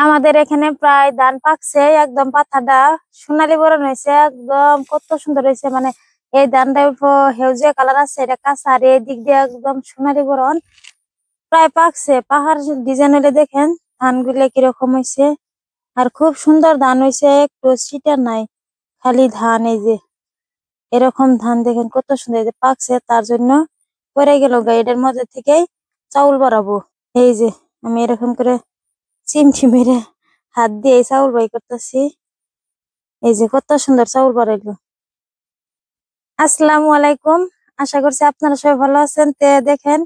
আমাদের এখানে প্রায় ধান পাকছে, একদম পাতাটা সোনালী বরণ হয়েছে, একদম কত সুন্দর হয়েছে। মানে এই ধানটা হেউজিয়া কালার আছে, এটা কাঁচা, আর এই দিক দিয়ে একদম সোনালী বরণ প্রায় পাকছে। পাহাড় ডিজাইন হলে দেখেন ধানগুলো কিরকম হয়েছে, আর খুব সুন্দর ধান হয়েছে, একটু সিটা নাই, খালি ধান। এই যে এরকম ধান দেখেন কত সুন্দর, এই যে পাকছে তার জন্য পরে গেল গাইডের মধ্যে থেকেই চাউল বাড়াবো। এই যে আমি এরকম করে চিমটি মেরে হাত দিয়ে এই চাউল বাই করতেছি। এই যে কত সুন্দর চাউল বাড়াইলো। আসসালামু আলাইকুম, আশা করছি আপনারা সবাই ভালো আছেন। তে দেখেন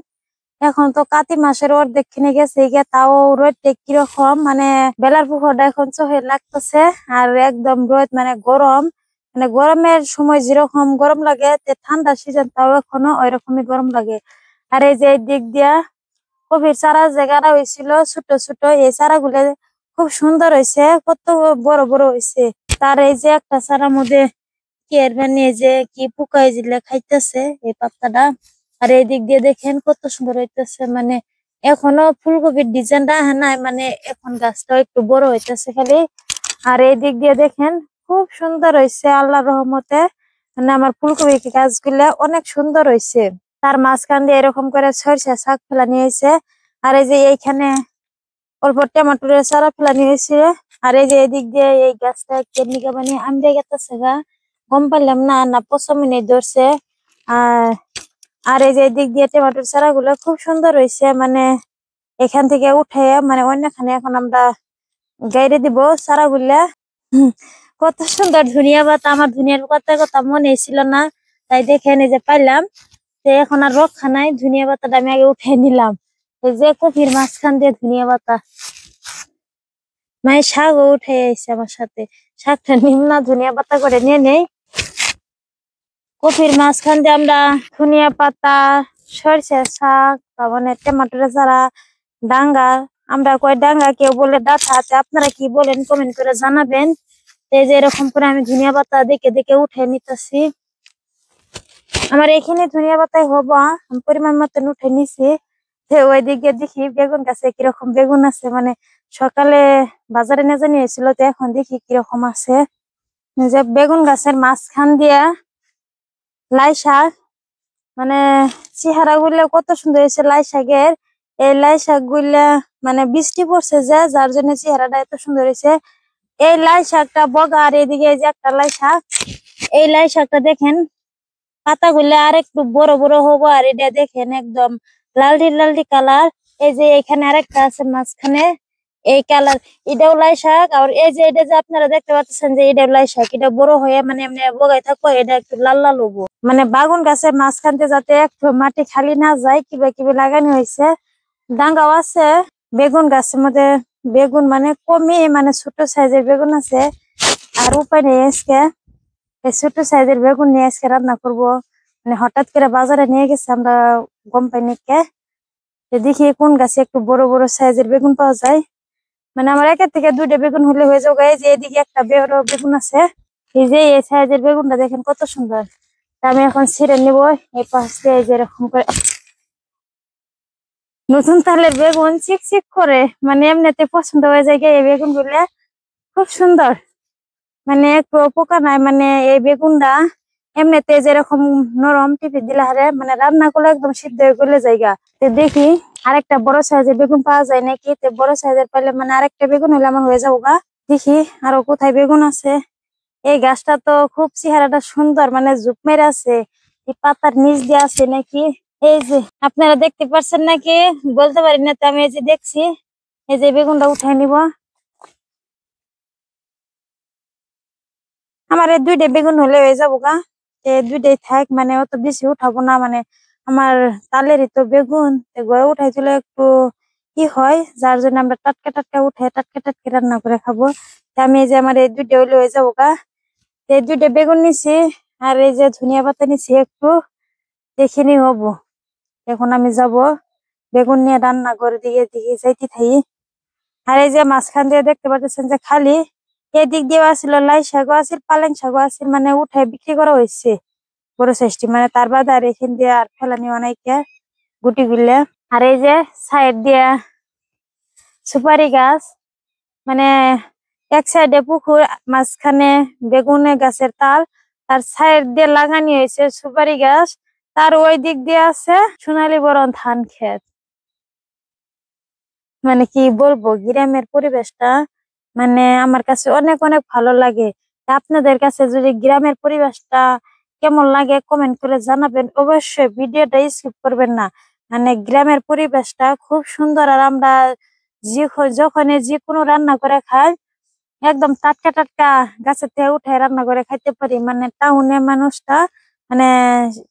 এখন তো কাতি মাসের অর্ধেক খেনে গেছে গিয়ে, তাও রোদটা কিরকম, মানে বেলার পুকুরটা এখন চোখে লাগতেছে। আর একদম রোদ, মানে গরম, মানে গরমের সময় যেরকম গরম লাগে, ঠান্ডা সিজন তাও এখনো ওই রকমই গরম লাগে। আর এই যে এই দিক দিয়া কফির চারা যে গাড়া হয়েছিল ছোট ছোট, এই চারা গুলো খুব সুন্দর হয়েছে, কত বড় বড় হয়েছে। তার এই যে একটা চারার মধ্যে কেয়ার বানিয়ে যে কি পোকায় যেগুলা খাইতেছে এই পাতাটা। আর এই দিক দিয়ে দেখেন কত সুন্দর হইতেছে, মানে এখনো ফুলকপির ডিজাইনটা নাই, মানে এখন গাছটা একটু বড় হইতেছে খালি। আর এই দিক দিয়ে দেখেন খুব সুন্দর হয়েছে আল্লাহর রহমতে, মানে আমার ফুলকপি গাছগুলা অনেক সুন্দর হয়েছে। তার মাঝখান দিয়ে এরকম করে সরিষা শাক ফেলানি হয়েছে। আর এই যে এইখানে অল্প টমেটোর চারা ফেলানি হয়েছে। আর এই যে এদিক দিয়ে এই গাছটা কেমনিকা মানে আমড়ে গেতেছে গা, গম পারলাম না না পশমিনে ধরছে। আর আর এই যে এদিক দিয়ে টমেটোর চারা গুলো খুব সুন্দর হয়েছে, মানে এখান থেকে উঠে মানে অন্যখানে এখন আমরা গাইড়ে দিব চারা গুলা। কত সুন্দর ধনিয়া পাতা, আমার ধনিয়ার পাতার কথা মনে ছিল না, তাই দেখে এই যে পাইলাম। তো এখন আর রক্ষা নাই, ধনিয়া পাতাটা আমি আগে উঠে নিলাম। এই যে কফির মাঝখান দিয়ে ধনিয়া পাতা, মানে শাকও উঠে এসেছে আমার সাথে। শাকটা নিম না, ধনিয়া পাতা করে নিয়ে নেই। কফির মাঝখান দিয়ে আমরা ধনিয়া পাতা, সরিষার শাক, তার মানে টমেটোর চারা, ডাঙ্গা, আমরা কয় ডাঙ্গা, কেউ বলে ডাঁটা, আপনারা কি বলেন কমেন্ট করে জানাবেন। এই যে এরকম করে আমি ধনিয়া পাতা দেখে দেখে উঠে নিতেছি। আমার এখানে ধনিয়া পাতায় হবো, আমি পরিমাণ মতন উঠে নিছি। ওইদিকে দেখি বেগুন গাছে কিরকম বেগুন আছে, মানে সকালে বাজারে নিয়ে জানিয়ে হয়েছিল, তো এখন দেখি কিরকম আছে। যে বেগুন গাছের মাঝখান দিয়া লাই শাক, মানে চেহারা গুলা কত সুন্দর হয়েছে লাই শাকের। এই লাই শাক গুলা মানে বৃষ্টি পড়ছে যে, যার জন্য চেহারাটা এত সুন্দর হয়েছে। এই লাই শাকটা বগা, আর এদিকে এই যে একটা লাই শাক, এই লাই শাকটা দেখেন পাতাগুলা আর একটু বড় বড় হবো। আর এটা দেখেন একদম লালটি লালটি কালার। এই যে এখানে আরেকটা আছে মাঝখানে এই কালার, এটাও লাই শাক। আর এই যে এটা যে আপনারা দেখতে পাচ্ছেন যে এটা লাই শাক, এটা বড় হয়ে মানে এমনি বগাই থাকবো, এটা একটু লাল লাল হবো। মানে বাগুন গাছের মাঝখান দিয়ে যাতে একটু মাটি খালি না যায়, কিবা কিবি লাগানো হয়েছে। ডাঙ্গাও আছে বেগুন গাছের মধ্যে, বেগুন মানে কমই, মানে ছোট সাইজের বেগুন আছে। আর উপায় নেই, আজকে এই ছোট সাইজের বেগুন নিয়ে আজকে রান্না করব। মানে হঠাৎ করে বাজারে নিয়ে গেছে, আমরা গম পাইনি কে, দেখি কোন গাছে একটু বড় বড় সাইজের বেগুন পাওয়া যায়। মানে আমার একের থেকে দুইটা বেগুন হলে হয়ে যাবে। এই যে এদিকে একটা বড় বেগুন আছে, এই যে এই সাইজের বেগুনটা দেখেন কত সুন্দর। তা আমি এখন ছিঁড়ে নিব এই পাশে, এই যে এরকম করে। নতুন তালের বেগুন চিকচিক করে, মানে এমনিতে পছন্দ হয়ে যায় এই বেগুন গুলা, খুব সুন্দর, মানে একটু পোকা নাই। মানে এই বেগুনটা এমনিতে যেরকম নরম, টিপে দিলে হারে মানে রান্না করলে একদম সিদ্ধ হয়ে গলে জায়গা। তো দেখি আরেকটা বড় সাইজের বেগুন পাওয়া যায় নাকি, তো বড় সাইজের পাইলে মানে আরেকটা বেগুন হলে আমার হয়ে যাবো গা। দেখি আরো কোথায় বেগুন আছে। এই গাছটা তো খুব চেহারাটা সুন্দর, মানে ঝুপ মেরে আছে, এই পাতার নিচ দিয়ে আছে নাকি। এই যে আপনারা দেখতে পাচ্ছেন নাকি বলতে পারি না, তো আমি এই যে দেখছি। এই যে বেগুনটা উঠাই নিব। আমার এই দুইটা বেগুন হলে হয়ে যাবো গা। দুইটাই থাক, মানে অত বেশি উঠাবো না, মানে আমার তালেরই তো বেগুন, গড়ে উঠাই তুলে একটু কি হয়, যার জন্য আমরা টাটকা টাটকা উঠে টাটকা টাটকা রান্না করে খাবো। তা আমি এই যে আমার এই দুইটা হলে হয়ে যাবো গা। এই দুইটা বেগুন নিছি, আর এই যে ধনিয়া পাতা নিছি একটু, দেখিনি হবো। এখন আমি যাব বেগুন নিয়ে রান্না করে দিয়ে দিকে যাইতে থাই। আর এই যে মাঝখান দিয়ে দেখতে পাচ্ছেন যে খালি, এদিক দিয়ে আসছিল লাই শাকও আছিল, পালেং শাকও আছিল, মানে উঠে বিক্রি করা হয়েছে বড় সাইজটি। মানে তার বাদে আর এখান দিয়ে আর ফেলানি অনেকে গুটি গুলে। আর এই যে সাইড দিয়ে সুপারি গাছ, মানে এক সাইডে পুকুর, মাঝখানে বেগুনের গাছের তাল, তার সাইড দিয়ে লাগানি হয়েছে সুপারি গাছ, তার ওই দিক দিয়ে আছে সোনালী বরণ ধান ক্ষেত। মানে কি বলবো, গ্রামের পরিবেশটা মানে আমার কাছে অনেক অনেক ভালো লাগে। তা আপনাদের কাছে যদি গ্রামের পরিবেশটা কেমন লাগে কমেন্ট করে জানাবেন, অবশ্যই ভিডিওটা স্কিপ করবেন না। মানে গ্রামের পরিবেশটা খুব সুন্দর, আর আমরা যখন যে কোনো রান্না করে খাই একদম টাটকা টাটকা গাছের থেকে উঠে রান্না করে খাইতে পারি। মানে টাউনে মানুষটা মানে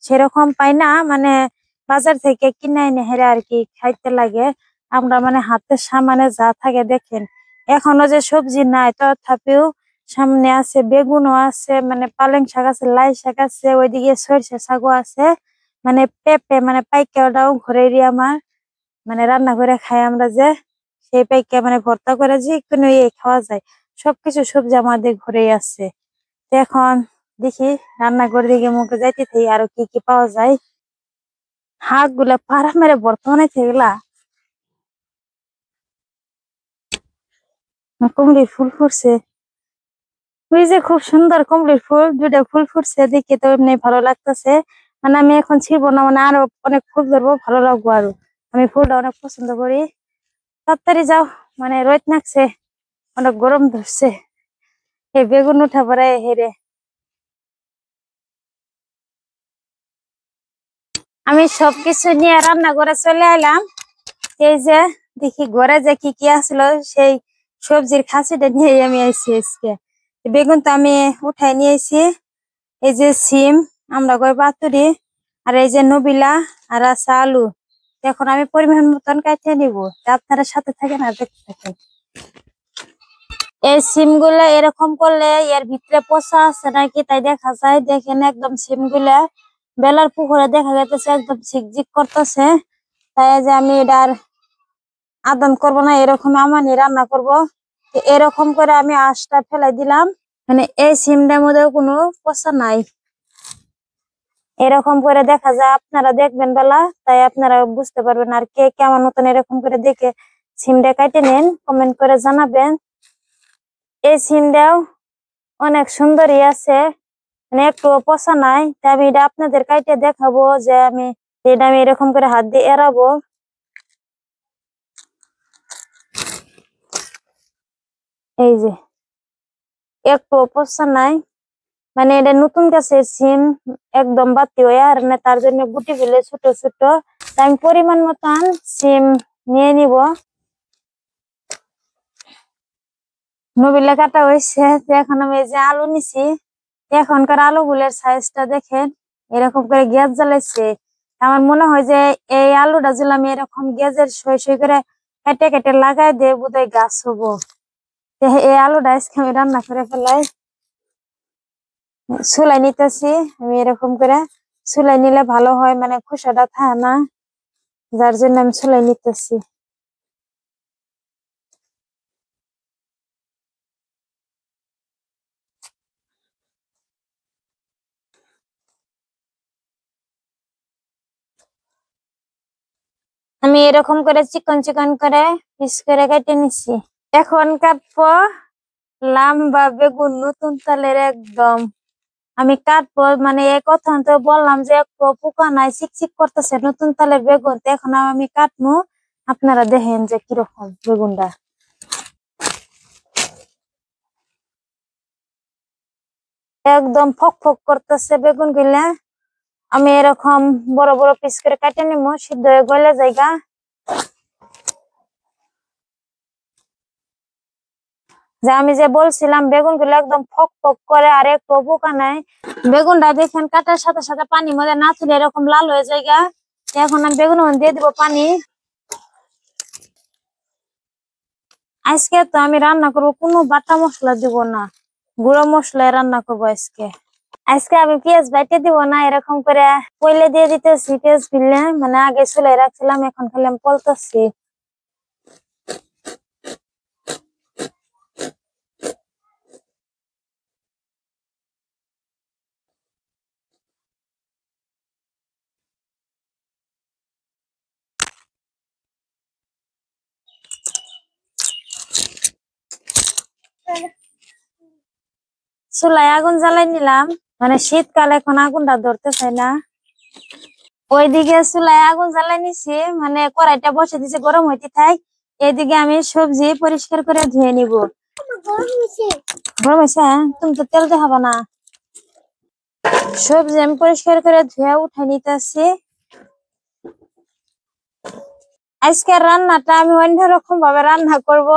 সেরকম পাই না, মানে বাজার থেকে কিনে এনে হেরে আর কি খাইতে লাগে। আমরা মানে হাতের সামনে যা থাকে দেখেন, এখনো যে সবজি নাই তথাপিও সামনে আছে, বেগুনও আছে, মানে পালং শাক আছে, লাই শাক আছে, ওইদিকে সরিষা শাকও আছে, মানে পেঁপে মানে পাইকাটাও ঘরেরই আমার, মানে রান্না করে খাই আমরা যে, সেই পাইকা মানে ভর্তা করে যে কোনো ইয়ে খাওয়া যায়। সবকিছু সবজি আমাদের ঘরেই আছে। তো এখন দেখি রান্নাঘর দিকে মুখে যাইতে থাকি আরো কি কি পাওয়া যায়। হাঁক গুলা পাড়া মেরে বর্তমানে থেকেলা কুমড়ির ফুল ফুটছে। ওই যে খুব সুন্দর কুমড়ির ফুল, দুটা ফুল ফুটছে, দেখে তো এমনি ভালো লাগতেছে। মানে আমি এখন ছিড়বো না, মানে আরো অনেক ফুল ধরবো, ভালো লাগবো আরো। আমি ফুলটা অনেক পছন্দ করি। তাড়াতাড়ি যাও, মানে রোদ নাকছে, অনেক গরম ধরছে। এই বেগুন উঠা পরে হেরে আমি সবকিছু নিয়ে রান্না করে চলে এলাম। এই যে দেখি ঘরে যে কি কি আসলো, সেই সবজির খাসিটা নিয়ে আমি আইছি আজকে। বেগুন তো আমি উঠাই নিয়েছি। এই যে সিম, আমরা কই পাতুরি, আর এই যে নবিলা, আর আছে আলু। এখন আমি পরিমাণ মতন কাটিয়ে নিব, আপনারা সাথে থাকেন আর দেখতে থাকেন। এই সিম গুলা এরকম করলে এর ভিতরে পচা আছে নাকি তাই দেখা যায়। দেখেন একদম সিম গুলা বেলার পুকুরে দেখা যাইতেছে একদম ঝিকঝিক করতেছে। তাই যে আমি এটার আদান করব না, এরকম আমানি রান্না করব। তো এরকম করে আমি আঁশটা ফেলাই দিলাম, মানে এই সিমটার মধ্যে কোনো পচা নাই। এরকম করে দেখা যায়, আপনারা দেখবেন বেলা, তাই আপনারা বুঝতে পারবেন। আর কে কেমন মতন এরকম করে দেখে সিমটা কাটে নেন, কমেন্ট করে জানাবেন। এই সিমটাও অনেক সুন্দরই আছে, মানে একটু পচা নাই। তাই আমি এটা আপনাদের কাইটে দেখাবো যে আমি এরকম করে হাত দিয়ে এড়াবো। এই যে একটু পচা নাই, মানে এটা নতুন গাছের সিম, একদম বাতি হয়ে আর না, তার জন্য গুটি গুলো ছোট ছোট। তাই আমি পরিমাণ মতন সিম নিয়ে নিব। নবিলে কাটা হয়েছে, তো এখন আমি এই যে আলু নিছি। এখনকার আলু গুলের সাইজটা দেখেন, এরকম করে গ্যাস জ্বালাইছে। আমার মনে হয় যে এই আলুটা যদি আমি এরকম গ্যাসের সই সই করে কেটে কেটে লাগাই দিয়ে বোধহয় গাছ হবো। তো এই আলুটা আজকে আমি রান্না করে ফেলাই। চুলাই নিতেছি আমি এরকম করে, চুলাই নিলে ভালো হয়, মানে খোসাটা থাকে না, যার জন্য আমি চুলাই নিতেছি। আমি এরকম করে চিকন চিকন করে পিস করে কেটে নিছি। এখন কাটবো লাম্বা বেগুন, নতুন চালের একদম। আমি কাটবো, মানে এই কথা তো বললাম যে একটু পোকা নাই, চিকচিক করতেছে নতুন চালের বেগুন। তো এখন আমি কাটবো, আপনারা দেখেন যে কিরকম বেগুনটা। একদম ফক ফক করতেছে বেগুন গুলা। আমি এরকম বড় বড় পিস করে কেটে নিবো, সিদ্ধ হয়ে গলে জায়গা। যে আমি যে বলছিলাম বেগুন গুলো একদম ফক ফক করে, আর একটু পোকা নাই। বেগুনটা দেখেন কাটার সাথে সাথে পানি মধ্যে না তুলে এরকম লাল হয়ে যায়। এখন আমি বেগুন দিয়ে দিব পানি। আজকে তো আমি রান্না করবো, কোনো বাটা মশলা দিব না, গুঁড়ো মশলায় রান্না করবো আজকে। আজকে আমি পেঁয়াজ বাইটে দিব না, এরকম করে পয়লে দিয়ে দিতেছি। পেঁয়াজ ফিরলে মানে আগে চুলে রাখছিলাম, এখন খালি আমি পলতেছি। চুলায় আগুন জ্বালাই নিলাম, মানে শীতকাল এখন আগুনটা ধরতে চাই না। ওইদিকে চুলায় আগুন জ্বালাই নিছি, মানে কড়াইটা বসে দিছে গরম হইতে থাক। এইদিকে আমি সবজি পরিষ্কার করে ধুয়ে নিব। গরম হয়েছে? তুমি তো তেল দেখাবা না। সবজি আমি পরিষ্কার করে ধুয়ে উঠে নিতেছি। আজকের রান্নাটা আমি অন্যরকম ভাবে রান্না করব,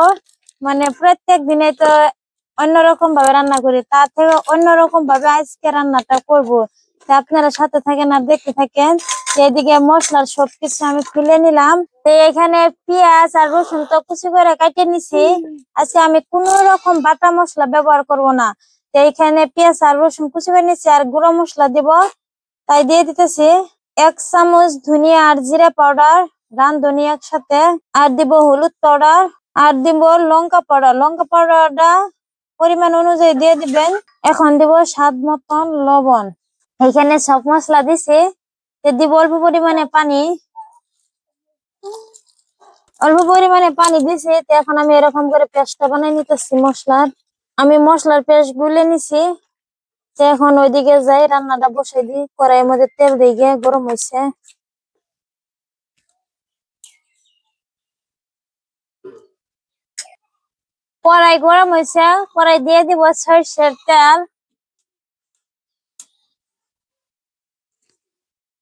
মানে প্রত্যেক দিনে তো অন্যরকম ভাবে রান্না করি, তার থেকে অন্যরকম ভাবে আজকে রান্নাটা করব। তা আপনারা সাথে থাকেন আর দেখতে থাকেন। এদিকে মশলার সবকিছু আমি খুলে নিলাম। তো এখানে পেঁয়াজ আর রসুন তো কুচি করে কেটে নিছি। আজকে আমি কোন রকম বাটা মশলা ব্যবহার করব না। তো এখানে পেঁয়াজ আর রসুন কুচি করে নিছি, আর গুঁড়ো মশলা দিব, তাই দিয়ে দিতেছি 1 চামচ ধনিয়া আর জিরা পাউডার, রাঁধুনি একসাথে, আর দিব হলুদ পাউডার, আর দিব লঙ্কা পাউডার। লঙ্কা পাউডারটা পরিমাণ অনুযায়ী দিয়ে দিবেন। এখন দিব স্বাদ মতন লবণ। এখানে সব মশলা দিছি, দিব অল্প পরিমাণে পানি। অল্প পরিমাণে পানি দিছি। তো এখন আমি এরকম করে পেস্টটা বানাই নিতেছি মশলার। আমি মশলার পেস্ট গুলে নিছি। তো এখন ওইদিকে যাই, রান্নাটা বসাই দিই। কড়াইয়ের মধ্যে তেল দিয়ে গরম হয়েছে। কড়াই গরম হয়েছে, কড়াই দিয়ে দিব সরষের তেল।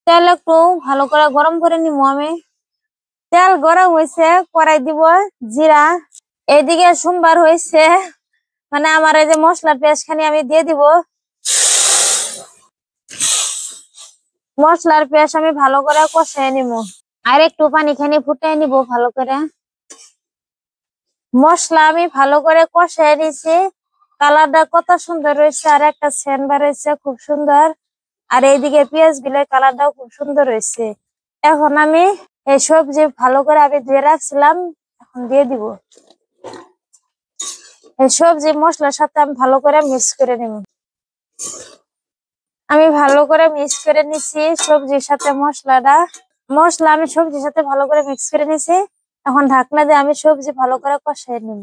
তেল একটু ভালো করে গরম করে নিব আমি। তেল গরম হয়েছে, কড়াই দিব জিরা। এইদিকে সোমবার হয়েছে, মানে আমার এই যে মশলার পেস্ট খানি আমি দিয়ে দিব। মশলার পেস্ট আমি ভালো করে কষাই নিব, আর একটু পানি খানি ফুটাই নিব ভালো করে। মশলা আমি ভালো করে কষাই নিছি। কালারটা কত সুন্দর রয়েছে, আর একটা সেন্ট বার হয়েছে খুব সুন্দর। আর এইদিকে পেঁয়াজ গুলো কালারটাও খুব সুন্দর হয়েছে। এখন আমি এই সবজি ভালো করে আমি ধুয়ে রাখছিলাম, এখন দিয়ে দিব। এই সবজি মশলার সাথে আমি ভালো করে মিক্স করে নিব। আমি ভালো করে মিক্স করে নিছি সবজির সাথে মশলাটা। মশলা আমি সবজির সাথে ভালো করে মিক্স করে নিছি। এখন ঢাকনা দিয়ে আমি সবজি ভালো করে কষাই নিব।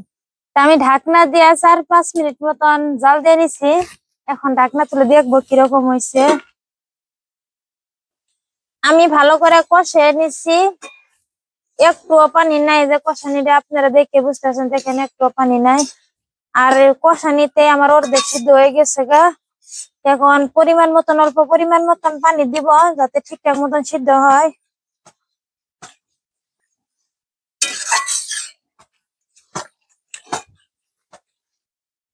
আমি ঢাকনা দিয়ে 4-5 মিনিট মতন জাল দিয়ে নিছি। এখন ঢাকনা তুলে দেখবো কিরকম হয়েছে। আমি ভালো করে কষে নিছি, একটুও পানি নাই। যে কষানিটা আপনারা দেখে বুঝতেছেন, দেখেন একটুও পানি নাই। আর কষানিতে আমার অর্ধেক সিদ্ধ হয়ে গেছে গা। এখন পরিমাণ মতন, অল্প পরিমাণ মতন পানি দিব, যাতে ঠিকঠাক মতন সিদ্ধ হয়।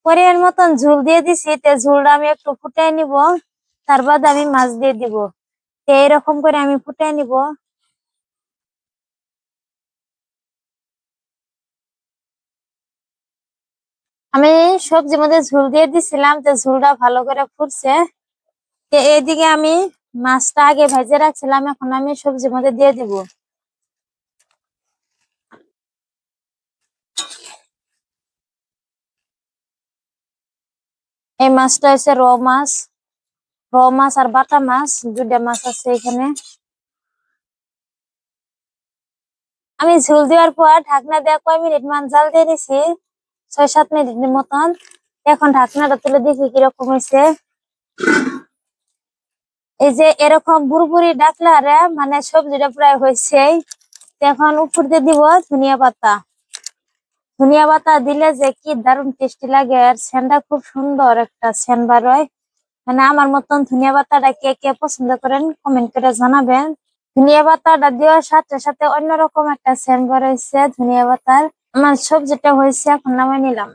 পরিমাণ মতন ঝোল দিয়ে দিছি। তে ঝোলটা আমি একটু ফুটাই নিব, তার বাদে আমি মাছ দিয়ে দিব। এইরকম করে আমি ফুটাই নিব। আমি সবজির মধ্যে ঝোল দিয়ে দিছিলাম, তো ঝোলটা ভালো করে ফুটছে। এইদিকে আমি মাছটা আগে ভেজে রাখছিলাম, এখন আমি সবজির মধ্যে দিয়ে দিব। এই মাছটা হচ্ছে র মাছ। র মাছ আর বাটা মাছ, দুটা মাছ আছে এখানে। আমি ঝোল দেওয়ার পর ঢাকনা দেওয়া কয় মিনিট মান জাল দিয়ে দিছি, 6-7 মিনিটের মতন। এখন ঢাকনাটা তুলে দেখি কিরকম হয়েছে। এই যে এরকম বুড়বুড়ি ডাকলে আরে মানে সবজিটা প্রায় হয়েছে। এখন উপর দিয়ে দিব ধনিয়া পাতা। ধনিয়া পাতা দিলে যে কি দারুণ টেস্টি লাগে, আর সেন্টটা খুব সুন্দর একটা সেন্ট বার হয়। মানে আমার মতন ধনিয়া পাতাটা কে কে পছন্দ করেন কমেন্ট করে জানাবেন। ধনিয়া পাতাটা দেওয়ার সাথে সাথে অন্যরকম একটা সেন্ট বার হয়েছে ধনিয়া পাতার। আমার সবজিটা হয়েছে, এখন নামাই নিলাম।